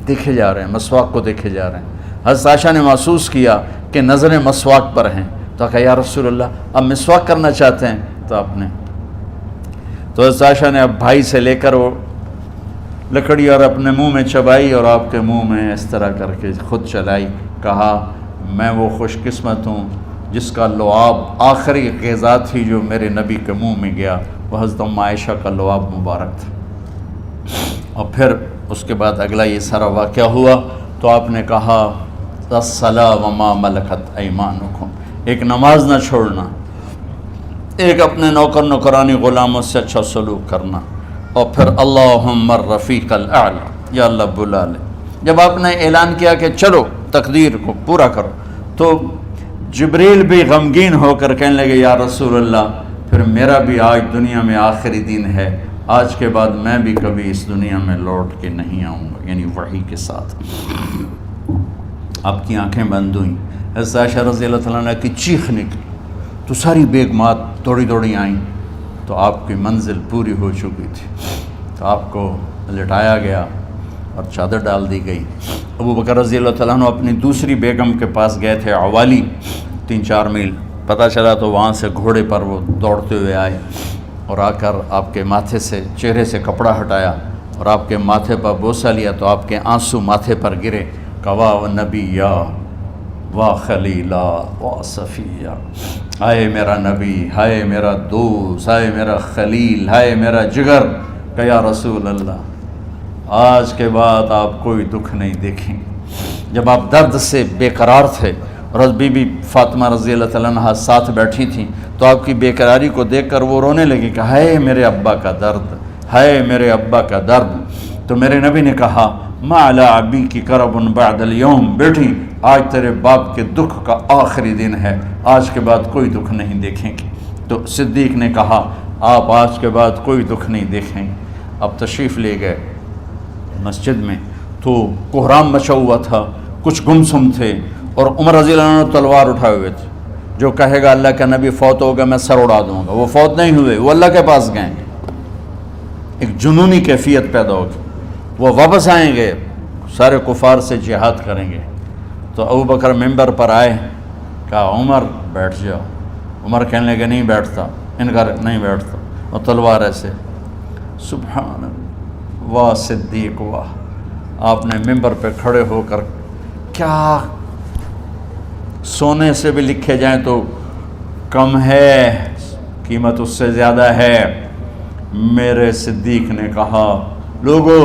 دیکھے جا رہے ہیں، مسواک کو دیکھے جا رہے ہیں۔ حضرت عائشہ نے محسوس کیا کہ نظریں مسواک پر ہیں، تو کہا یا رسول اللہ اب مسواک کرنا چاہتے ہیں، تو آپ نے تو حضرت عائشہ نے اب بھائی سے لے کر وہ لکڑی اور اپنے منہ میں چبائی، اور آپ کے منہ میں اس طرح کر کے خود چلائی، کہا میں وہ خوش قسمت ہوں جس کا لعاب آخری غذا تھی جو میرے نبی کے منہ میں گیا، وہ حضرت ام عائشہ کا لعاب مبارک تھا۔ اور پھر اس کے بعد اگلا یہ سارا واقعہ ہوا، تو آپ نے کہا الصلاۃ وما ملکت ایمانکم، ایک نماز نہ چھوڑنا، ایک اپنے نوکر نوکرانی غلاموں سے اچھا سلوک کرنا، اور پھر اللہم الرفیق الاعلی، یا اللہ بلا لے۔ جب آپ نے اعلان کیا کہ چلو تقدیر کو پورا کرو، تو جبریل بھی غمگین ہو کر کہنے لگے یا رسول اللہ پھر میرا بھی آج دنیا میں آخری دن ہے، آج کے بعد میں بھی کبھی اس دنیا میں لوٹ کے نہیں آؤں گا، یعنی وحی کے ساتھ۔ آپ کی آنکھیں بند ہوئیں، حضرت عائشہ رضی اللہ تعالیٰ عنہ کی چیخ نکلی تو ساری بیگمات دوڑی دوڑی آئیں، تو آپ کی منزل پوری ہو چکی تھی، تو آپ کو لٹایا گیا اور چادر ڈال دی گئی۔ ابو بکر رضی اللہ تعالیٰ عنہ اپنی دوسری بیگم کے پاس گئے تھے عوالی، 3-4 میل، پتہ چلا تو وہاں سے گھوڑے پر وہ دوڑتے ہوئے آئے اور آ کر آپ کے ماتھے سے چہرے سے کپڑا ہٹایا اور آپ کے ماتھے پر بوسہ لیا، تو آپ کے آنسو ماتھے پر گرے، کوا و نبیہ وا خلیلا وا صفیہ، ہائے میرا نبی، ہائے میرا دوست، ہائے میرا خلیل، ہائے میرا جگر، کہ یا رسول اللہ آج کے بعد آپ کوئی دکھ نہیں دیکھیں گے۔ جب آپ درد سے بے قرار تھے اور بی بی فاطمہ رضی اللہ تعالیٰ عنہ ساتھ بیٹھی تھیں، تو آپ کی بے قراری کو دیکھ کر وہ رونے لگی کہ ہائے میرے ابا کا درد، ہائے میرے ابا کا درد۔ تو میرے نبی نے کہا ما علی ابی کی کرب بعد اليوم، بیٹی آج تیرے باپ کے دکھ کا آخری دن ہے، آج کے بعد کوئی دکھ نہیں دیکھیں گے۔ تو صدیق نے کہا آپ آج کے بعد کوئی دکھ نہیں دیکھیں گے۔ اب تشریف لے گئے مسجد میں، تو کوہرام مچا ہوا تھا، کچھ گمسم تھے، اور عمر رضی اللہ عنہ تلوار اٹھائے ہوئے تھے، جو کہے گا اللہ کا نبی فوت ہوگا میں سر اڑا دوں گا، وہ فوت نہیں ہوئے، وہ اللہ کے پاس گئے، ایک جنونی کیفیت پیدا ہوگی، وہ واپس آئیں گے، سارے کفار سے جہاد کریں گے۔ تو ابو بکر ممبر پر آئے، کہا عمر بیٹھ جاؤ۔ عمر کہنے لگے نہیں بیٹھتا، انکار نہیں بیٹھتا، اور تلوار ایسے، سبحان اللہ، واہ صدیق واہ۔ آپ نے ممبر پہ کھڑے ہو کر، کیا سونے سے بھی لکھے جائیں تو کم ہے، قیمت اس سے زیادہ ہے۔ میرے صدیق نے کہا لوگو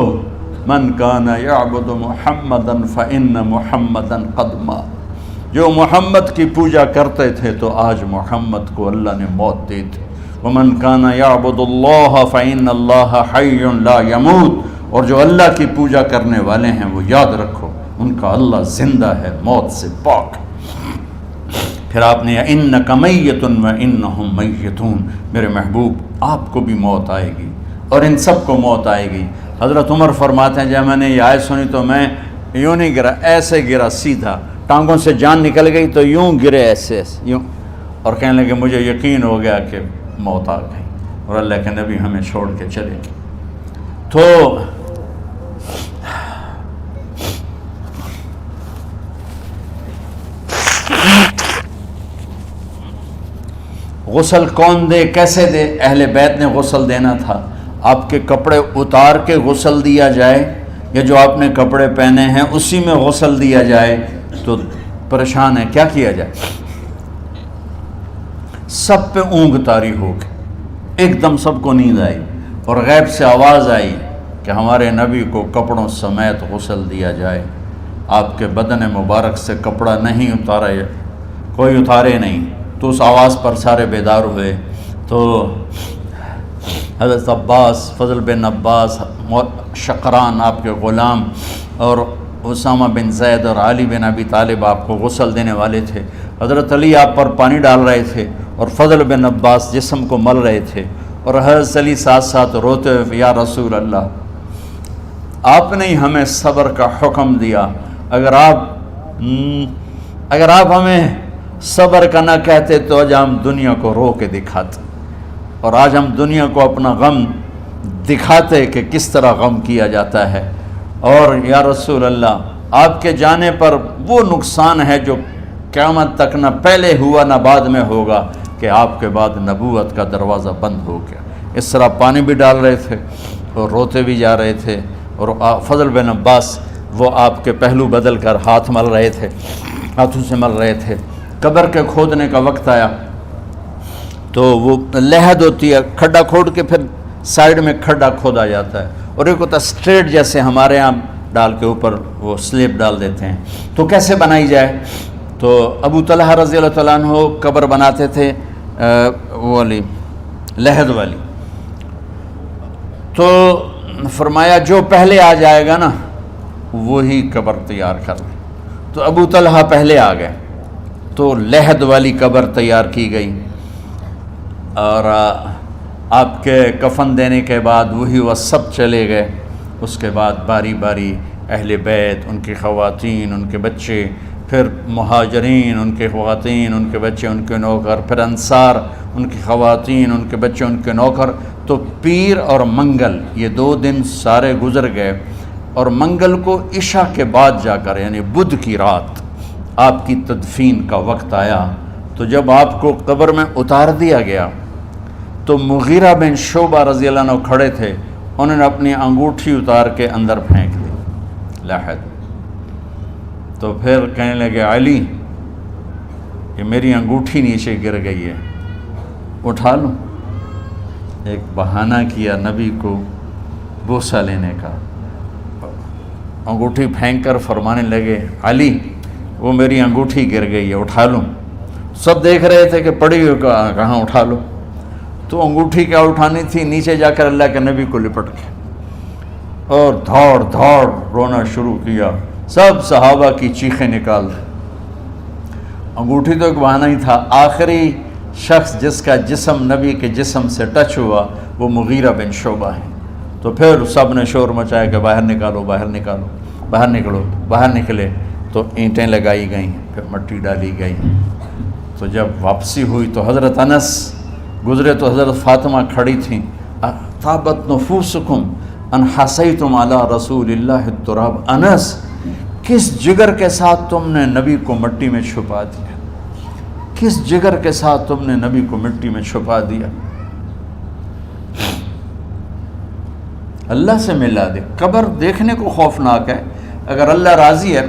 من کان یعبد محمدا فإن محمدا قد مات، جو محمد کی پوجا کرتے تھے تو آج محمد کو اللہ نے موت دی تھی۔ ومن کان یعبد اللہ فإن اللہ حی لا یموت، اور جو اللہ کی پوجا کرنے والے ہیں وہ یاد رکھو ان کا اللہ زندہ ہے، موت سے پاک۔ پھر آپ نے انک میت وانہم میتون، میرے محبوب آپ کو بھی موت آئے گی اور ان سب کو موت آئے گی۔ حضرت عمر فرماتے ہیں جب میں نے یہ آیت سنی تو میں یوں نہیں گرا، ایسے گرا سیدھا، ٹانگوں سے جان نکل گئی تو یوں گرے ایسے یوں، اور کہنے لگے مجھے یقین ہو گیا کہ موت آ گئی اور اللہ کے نبی ہمیں چھوڑ کے چلے گئے۔ تو غسل کون دے، کیسے دے؟ اہل بیت نے غسل دینا تھا۔ آپ کے کپڑے اتار کے غسل دیا جائے یا جو آپ نے کپڑے پہنے ہیں اسی میں غسل دیا جائے؟ تو پریشان ہے، کیا کیا جائے؟ سب پہ اونگ طاری ہو گئی، ایک دم سب کو نیند آئی اور غیب سے آواز آئی کہ ہمارے نبی کو کپڑوں سمیت غسل دیا جائے۔ آپ کے بدن مبارک سے کپڑا نہیں اتارا، کوئی اتارے نہیں۔ تو اس آواز پر سارے بیدار ہوئے۔ تو حضرت عباس، فضل بن عباس، شقران آپ کے غلام، اور اسامہ بن زید اور علی بن ابی طالب آپ کو غسل دینے والے تھے۔ حضرت علی آپ پر پانی ڈال رہے تھے اور فضل بن عباس جسم کو مل رہے تھے، اور حضرت علی ساتھ ساتھ روتے ہوئے یا رسول اللہ آپ نے ہی ہمیں صبر کا حکم دیا، اگر آپ ہمیں صبر کا نہ کہتے تو آج ہم دنیا کو رو کے دکھاتے، اور آج ہم دنیا کو اپنا غم دکھاتے کہ کس طرح غم کیا جاتا ہے۔ اور یا رسول اللہ آپ کے جانے پر وہ نقصان ہے جو قیامت تک نہ پہلے ہوا نہ بعد میں ہوگا، کہ آپ کے بعد نبوت کا دروازہ بند ہو گیا۔ اس طرح پانی بھی ڈال رہے تھے اور روتے بھی جا رہے تھے، اور فضل بن عباس وہ آپ کے پہلو بدل کر ہاتھ مل رہے تھے، ہاتھوں سے مل رہے تھے۔ قبر کے کھودنے کا وقت آیا تو وہ لحد ہوتی ہے، کھڈا کھود کے پھر سائیڈ میں کھڈا کھودا جاتا ہے، اور ایک ہوتا اسٹریٹ جیسے ہمارے ہاں ڈال کے اوپر وہ سلیب ڈال دیتے ہیں، تو کیسے بنائی جائے؟ تو ابو طلحہ رضی اللہ تعالیٰ عنہ قبر بناتے تھے والی لحد والی، تو فرمایا جو پہلے آ جائے گا نا وہی قبر تیار کر لے۔ تو ابو طلحہ پہلے آ گئے، تو لحد والی قبر تیار کی گئی، اور آپ کے کفن دینے کے بعد وہی وہ سب چلے گئے۔ اس کے بعد باری باری اہل بیت، ان کی خواتین، ان کے بچے، پھر مہاجرین، ان کے خواتین، ان کے بچے، ان کے نوکر، پھر انصار، ان کی خواتین، ان کے بچے، ان کے نوکر۔ تو پیر اور منگل یہ 2 دن سارے گزر گئے، اور منگل کو عشاء کے بعد جا کر یعنی بدھ کی رات آپ کی تدفین کا وقت آیا۔ تو جب آپ کو قبر میں اتار دیا گیا تو مغیرہ بن شعبہ رضی اللہ عنہ کھڑے تھے، انہوں نے اپنی انگوٹھی اتار کے اندر پھینک دی لحد۔ تو پھر کہنے لگے علی کہ میری انگوٹھی نیچے گر گئی ہے، اٹھا لوں۔ ایک بہانہ کیا نبی کو بوسہ لینے کا، انگوٹھی پھینک کر فرمانے لگے علی وہ میری انگوٹھی گر گئی ہے، اٹھا لوں۔ سب دیکھ رہے تھے کہ پڑی ہوئی کہاں اٹھا لو۔ تو انگوٹھی کیا اٹھانی تھی، نیچے جا کر اللہ کے نبی کو لپٹ کے اور دھاڑ دھاڑ رونا شروع کیا۔ سب صحابہ کی چیخیں نکال دی۔ انگوٹھی تو ایک بہانہ ہی تھا، آخری شخص جس کا جسم نبی کے جسم سے ٹچ ہوا وہ مغیرہ بن شعبہ ہیں۔ تو پھر سب نے شور مچایا کہ باہر نکالو، باہر نکالو، باہر نکلو، باہر نکلے۔ تو اینٹیں لگائی گئیں، پھر مٹی ڈالی گئی۔ تو جب واپسی ہوئی تو حضرت انس گزرے تو حضرت فاطمہ کھڑی تھیں، طابت نفوسکم ان حسیتم علی رسول اللہ التراب۔ انس کس جگر کے ساتھ تم نے نبی کو مٹی میں چھپا دیا، کس جگر کے ساتھ تم نے نبی کو مٹی میں چھپا دیا۔ اللہ سے ملا دے۔ قبر دیکھنے کو خوفناک ہے، اگر اللہ راضی ہے،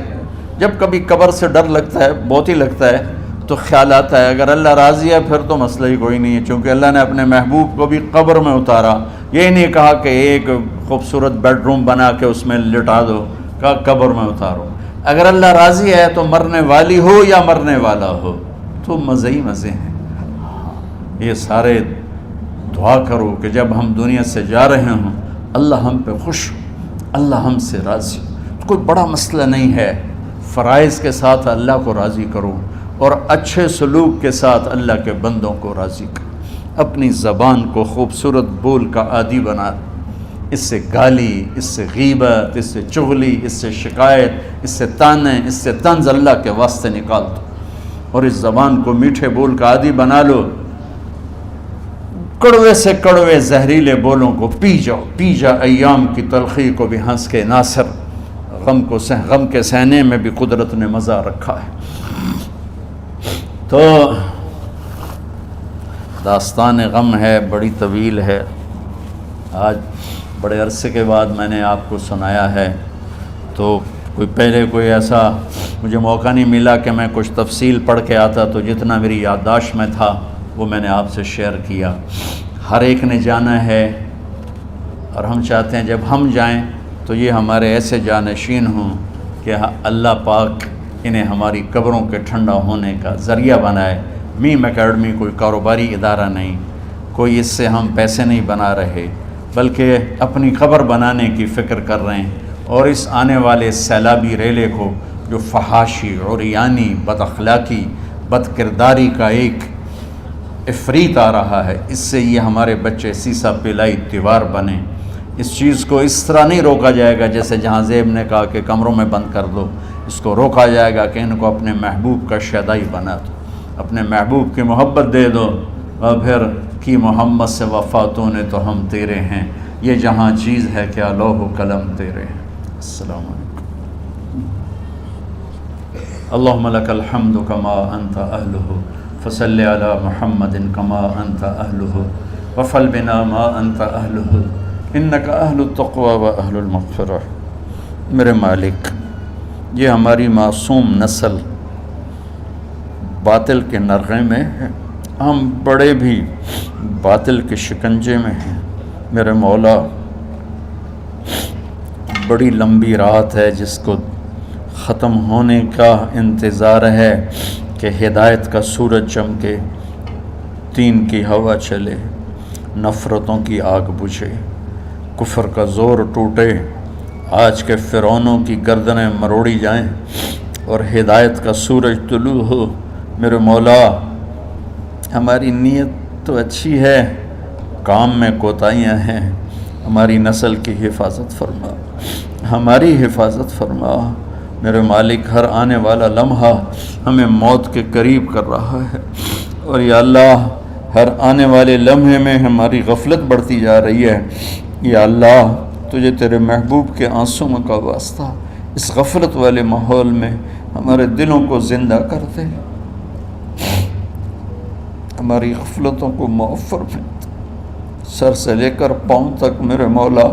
جب کبھی قبر سے ڈر لگتا ہے، بہت ہی لگتا ہے، تو خیال آتا ہے اگر اللہ راضی ہے پھر تو مسئلہ ہی کوئی نہیں ہے، چونکہ اللہ نے اپنے محبوب کو بھی قبر میں اتارا۔ یہ نہیں کہا کہ ایک خوبصورت بیڈ روم بنا کے اس میں لٹا دو، کہا قبر میں اتارو۔ اگر اللہ راضی ہے تو مرنے والی ہو یا مرنے والا ہو تو مزے ہی مزے ہیں۔ یہ سارے دعا کرو کہ جب ہم دنیا سے جا رہے ہوں اللہ ہم پہ خوش ہو، اللہ ہم سے راضی ہو۔ کوئی بڑا مسئلہ نہیں ہے، فرائض کے ساتھ اللہ کو راضی کرو اور اچھے سلوک کے ساتھ اللہ کے بندوں کو راضی کرو۔ اپنی زبان کو خوبصورت بول کا عادی بنا، اس سے گالی، اس سے غیبت، اس سے چغلی، اس سے شکایت، اس سے تانے، اس سے طنز اللہ کے واسطے نکال دو، اور اس زبان کو میٹھے بول کا عادی بنا لو۔ کڑوے سے کڑوے زہریلے بولوں کو پی جاؤ، پی جا ایام کی تلخی کو بھی ہنس کے ناصر، غم کے سہنے میں بھی قدرت نے مزہ رکھا ہے۔ تو داستان غم ہے، بڑی طویل ہے، آج بڑے عرصے کے بعد میں نے آپ کو سنایا ہے، تو کوئی ایسا مجھے موقع نہیں ملا کہ میں کچھ تفصیل پڑھ کے آتا، تو جتنا میری یادداشت میں تھا وہ میں نے آپ سے شیئر کیا۔ ہر ایک نے جانا ہے، اور ہم چاہتے ہیں جب ہم جائیں تو یہ ہمارے ایسے جانشین ہوں کہ اللہ پاک انہیں ہماری قبروں کے ٹھنڈا ہونے کا ذریعہ بنائے۔ میم اکیڈمی کوئی کاروباری ادارہ نہیں، کوئی اس سے ہم پیسے نہیں بنا رہے، بلکہ اپنی قبر بنانے کی فکر کر رہے ہیں، اور اس آنے والے سیلابی ریلے کو جو فحاشی، عریانی، بد اخلاقی، بد کرداری کا ایک افریت آ رہا ہے، اس سے یہ ہمارے بچے سیسا پلائی دیوار بنیں۔ اس چیز کو اس طرح نہیں روکا جائے گا جیسے جہاں زیب نے کہا کہ کمروں میں بند کر دو، اس کو روکا جائے گا کہ ان کو اپنے محبوب کا شیدائی بنا دو، اپنے محبوب کی محبت دے دو، اور پھر کی محمد سے وفاتوں نے تو ہم تیرے ہیں، یہ جہاں چیز ہے کیا لوح و قلم تیرے ہیں۔ السلام علیکم۔ اللہم لک الحمد کما انت اہلہ فصل علی محمد کما انت اہلہ وفل بنا ما انت اہلہ انک اہل التقوی و اہل المغفرہ۔ میرے مالک، یہ ہماری معصوم نسل باطل کے نرغے میں ہے، ہم بڑے بھی باطل کے شکنجے میں ہیں۔ میرے مولا، بڑی لمبی رات ہے جس کو ختم ہونے کا انتظار ہے کہ ہدایت کا سورج چمکے، تین کی ہوا چلے، نفرتوں کی آگ بجھے، کفر کا زور ٹوٹے، آج کے فرعونوں کی گردنیں مروڑی جائیں اور ہدایت کا سورج طلوع ہو۔ میرے مولا، ہماری نیت تو اچھی ہے، کام میں کوتاہیاں ہیں، ہماری نسل کی حفاظت فرما، ہماری حفاظت فرما۔ میرے مالک، ہر آنے والا لمحہ ہمیں موت کے قریب کر رہا ہے، اور یا اللہ ہر آنے والے لمحے میں ہماری غفلت بڑھتی جا رہی ہے۔ یا اللہ، تجھے تیرے محبوب کے آنسوں کا واسطہ اس غفلت والے ماحول میں ہمارے دلوں کو زندہ کر دے، ہماری غفلتوں کو معاف فرما۔ سر سے لے کر پاؤں تک میرے مولا،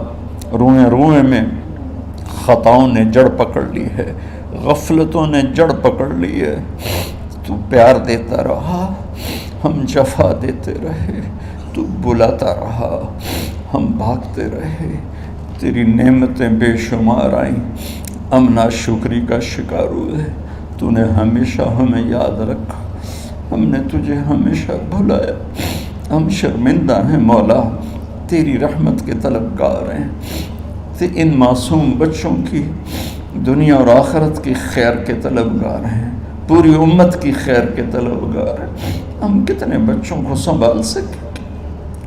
روئیں روئیں میں خطاؤں نے جڑ پکڑ لی ہے، غفلتوں نے جڑ پکڑ لی ہے۔ تو پیار دیتا رہا، ہم جفا دیتے رہے، تو بلاتا رہا، ہم بھاگتے رہے۔ تیری نعمتیں بے شمار آئیں، ہم ناشکری کا شکار ہوئے۔ تو نے ہمیشہ ہمیں یاد رکھا، ہم نے تجھے ہمیشہ بھلایا۔ ہم شرمندہ ہیں مولا، تیری رحمت کے طلبگار ہیں، ان معصوم بچوں کی دنیا اور آخرت کی خیر کے طلبگار ہیں، پوری امت کی خیر کے طلبگار ہیں۔ ہم کتنے بچوں کو سنبھال سکیں؟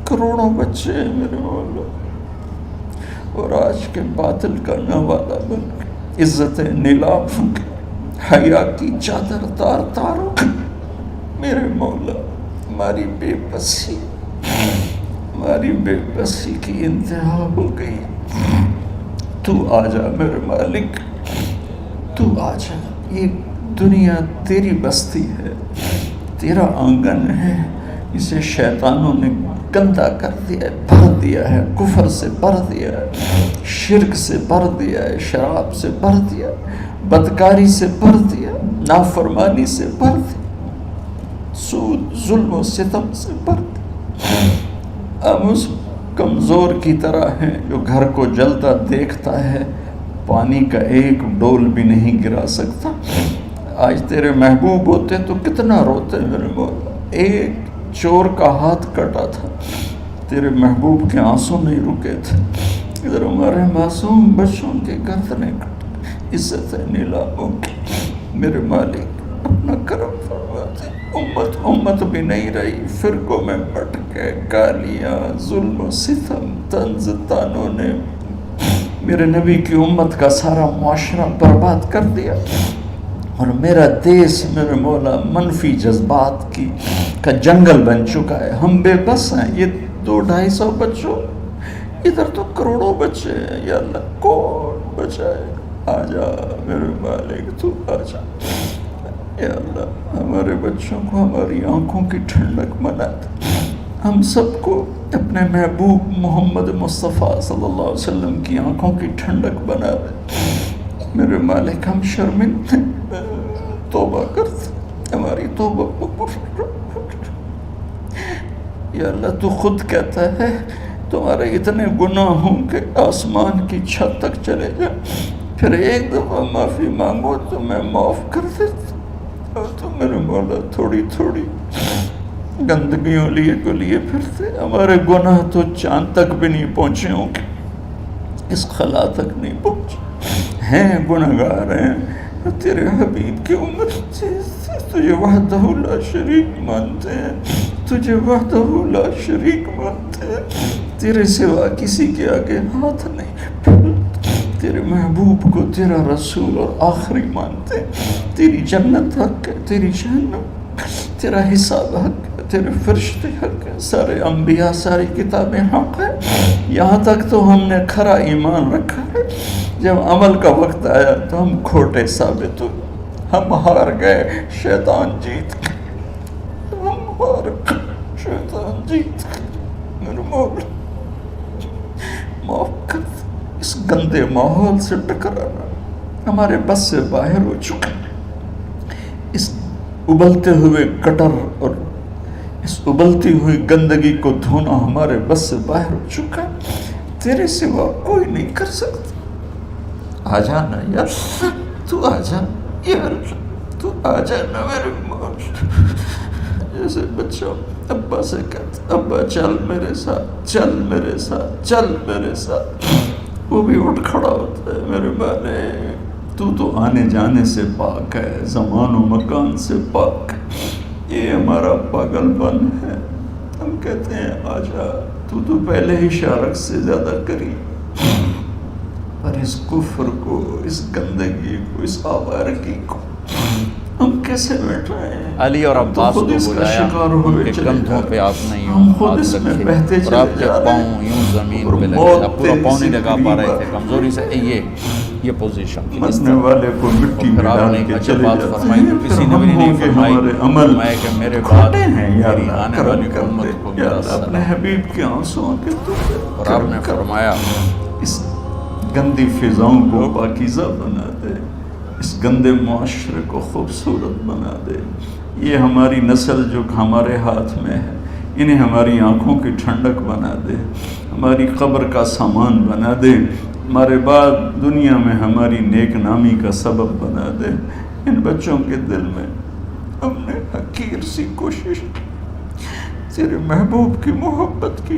کروڑوں بچے ہیں میرے مولا، اور آج کے باطل کا نوالا بن کے، عزت نیلام کے، حیا کی چادر تار تار ہو گئی۔ میرے مولا، ہماری بے بسی کی انتہا ہو گئی۔ تو آجا میرے مالک، تو آجا۔ یہ دنیا تیری بستی ہے، تیرا آنگن ہے، اسے شیطانوں نے گندا کر دیا ہے، بھر دیا ہے، کفر سے بھر دیا ہے، شرک سے بھر دیا ہے، شراب سے بھر دیا ہے، بدکاری سے بھر دیا، نافرمانی سے بھر دیا، سود، ظلم و ستم سے بھر دیا۔ ہم اس کمزور کی طرح ہیں جو گھر کو جلتا دیکھتا ہے، پانی کا ایک ڈول بھی نہیں گرا سکتا۔ آج تیرے محبوب ہوتے تو کتنا روتے میرے مولا۔ ایک چور کا ہاتھ کٹا تھا، تیرے محبوب کے آنسوں نہیں رکے تھے۔ ادھر ہمارے معصوم بچوں کے گردنیں کٹ، عزت نیلاموں کی۔ میرے مالک، اپنا کرم فرما دے۔ امت بھی نہیں رہی، فرقوں میں بٹ کے، گالیاں، ظلم و ستم، طنز تانوں نے میرے نبی کی امت کا سارا معاشرہ برباد کر دیا، اور میرا دیس میرے مولا منفی جذبات کا جنگل بن چکا ہے۔ ہم بے بس ہیں۔ یہ 200-250 بچوں، ادھر تو کروڑوں بچے ہیں۔ یا اللہ، کون بچائے؟ آجا میرے مالک، تو آجا۔ یا اللہ، ہمارے بچوں کو ہماری آنکھوں کی ٹھنڈک بنا دے، ہم سب کو اپنے محبوب محمد مصطفیٰ صلی اللہ علیہ وسلم کی آنکھوں کی ٹھنڈک بنا دے۔ میرے مالک، ہم شرمندے، توبہ کرتے، ہماری توبہ قبول۔ یا اللہ، تو خود کہتا ہے تمہارے اتنے گناہ ہوں کہ آسمان کی چھت تک چلے جائیں، پھر ایک دفعہ معافی مانگو تو میں معاف کر دیتا۔ اور تو میرے مولا تھوڑی تھوڑی گندگیوں لیے پھرتے، ہمارے گناہ تو چاند تک بھی نہیں پہنچے ہوں گے، اس خلا تک نہیں پہنچے ہیں، گنہگار ہیں، تیرے حبیب کی امت تجھے وحدہ لا شریک مانتے ہیں، تجھے وحدہ لا شریک مانتے ہیں، تیرے سوا کسی کے آگے ہاتھ نہیں پھیلتے، تیرے محبوب کو تیرا رسول اور آخری مانتے ہیں، تیری جنت حق ہے، تیری جہنم، تیرا حساب حق ہے، تیرے فرشتے حق ہے، سارے انبیاء، ساری کتابیں حق ہے۔ یہاں تک تو ہم نے کھرا ایمان رکھا ہے، جب عمل کا وقت آیا تو ہم کھوٹے ثابت ہوئے، ہم ہار گئے، شیطان جیت گئے، ہم ہار گئے، شیطان جیت گئے۔ میرے مولا، معاف کر دے۔ اس گندے ماحول سے ٹکرانا ہمارے بس سے باہر ہو چکا ہے، اس ابلتے ہوئے گٹر اور اس ابلتی ہوئی گندگی کو دھونا ہمارے بس سے باہر ہو چکا ہے، تیرے سوا کوئی نہیں کر سکتا۔ آ جانا یار، تو آ جا، یا اللہ تو آ جانا میرے مولا، جیسے بچہ ابا سے کہتا ابا چل میرے ساتھ، چل میرے ساتھ، چل میرے ساتھ، وہ بھی اٹھ کھڑا ہوتا ہے، میرے بانے تو آنے جانے سے پاک ہے، زمان و مکان سے پاک ہے، یہ ہمارا پاگل پن ہے۔ ہم کہتے ہیں آجا تو پہلے ہی شارک سے زیادہ قریب، پر اس کفر کو، اس گندگی کو، اس آوارگی کو ہم کیسے بیٹھ رہے ہیں؟ علی اور عباس کو بلایا، ان کے کندھوں پہ آپ نے یوں ہاتھ رکھے اور آپ کے پاؤں یوں زمین پہ لگے، آپ پورا پاؤں نہیں لگا پا رہے تھے کمزوری سے، یہ پوزیشن تھی۔ مرنے والے کو مٹی میں ڈال کے چلے جاتے فرمائی تو کسی نے بھی نہیں فرمائی کہ میرے بعد میری آنے والی امت کو میرا اپنے سلام۔ حبیب کے آنسوں کے تو اور آپ نے فرمایا اس گندی فضاؤں کو پاکیزہ بنا دے، اس گندے معاشرے کو خوبصورت بنا دے، یہ ہماری نسل جو ہمارے ہاتھ میں ہے انہیں ہماری آنکھوں کی ٹھنڈک بنا دے، ہماری قبر کا سامان بنا دے، ہمارے بعد دنیا میں ہماری نیک نامی کا سبب بنا دے۔ ان بچوں کے دل میں ہم نے حقیر سی کوشش تیرے محبوب کی محبت کی